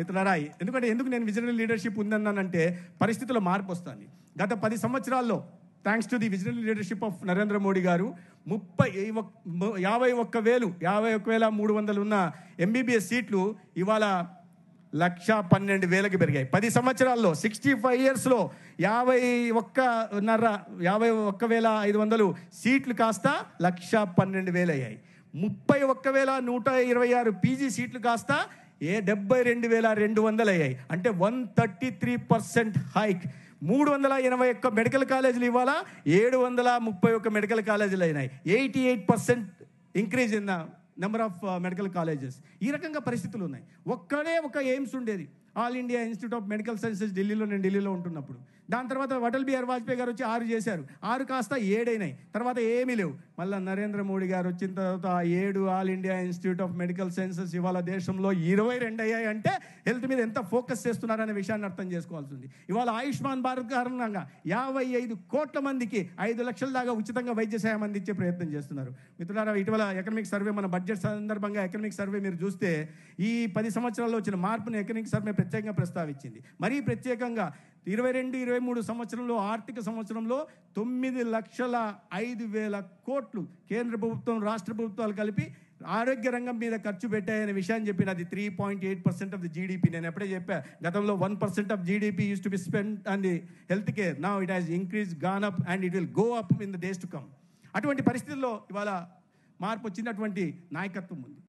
మిత్రులారా, ఎందుకు నేను విజనరీ లీడర్షిప్ ఉందన్నానంటే పరిస్థితుల్లో మార్పు వస్తుంది. గత 10 సంవత్సరాల్లో thanks to the visionary leadership of Narendra Modi గారు 51,300 ఉన్న ఎంబీబీఎస్ సీట్లు ఇవాళ 1,12,000కి పెరిగాయి. 10 సంవత్సరాల్లో 65 ఇయర్స్లో 51,500 సీట్లు కాస్త 1,12,000 అయ్యాయి. 31,126 పీజీ సీట్లు కాస్త 72,200 అయ్యాయి. అంటే 133% హైక్. 381 మెడికల్ కాలేజీలు ఇవాళ 731 మెడికల్ కాలేజీలు అయినాయి. 88% increase in the number of medical colleges. ఈ రకంగా పరిస్థితులు ఉన్నాయి. ఒక ఎయిమ్స్ ఉండేది, all India institute of medical sciences నేను ఢిల్లీలో ఉంటున్నప్పుడు. దాని తర్వాత అటల్ బిహారీ వాజ్పేయి గారు వచ్చి 6 చేశారు. 6 కాస్త 7 అయినాయి. తర్వాత ఏమీ లేవు. మళ్ళీ నరేంద్ర మోడీ గారు వచ్చిన తర్వాత 7 all India institute of medical sciences ఇవాళ దేశంలో 22 అయ్యాయి. అంటే హెల్త్ మీద ఎంత ఫోకస్ చేస్తున్నారనే విషయాన్ని అర్థం చేసుకోవాల్సి ఉంది. ఇవాళ ఆయుష్మాన్ భారత్ కారణంగా 55 కోట్ల మందికి 5 లక్షల దాకా ఉచితంగా వైద్య సాయం అందించే ప్రయత్నం చేస్తున్నారు. మిత్రులారా, ఇటీవల ఎకనామిక్ సర్వే, మన బడ్జెట్ సందర్భంగా ఎకనామిక్ సర్వే మీరు చూస్తే ఈ 10 సంవత్సరాల్లో వచ్చిన మార్పును ఎకనామిక్ సర్వే ప్రత్యేకంగా ప్రస్తావించింది. మరీ ప్రత్యేకంగా 22-23 సంవత్సరంలో ఆర్థిక సంవత్సరంలో 9,05,000 కోట్లు కేంద్ర ప్రభుత్వం రాష్ట్ర ప్రభుత్వాలు కలిపి ఆరోగ్య రంగం మీద ఖర్చు పెట్టాయనే విషయాన్ని చెప్పినది. 3.8% ఆఫ్ ది జీడిపి. నేను ఎప్పుడే చెప్పా, గతంలో 1% of GDP use to be spend on the health care. Now it has increase, gone up and it will go up in the days to come. అటువంటి పరిస్థితుల్లో ఇవాళ మార్పు వచ్చినటువంటి నాయకత్వం ఉంది.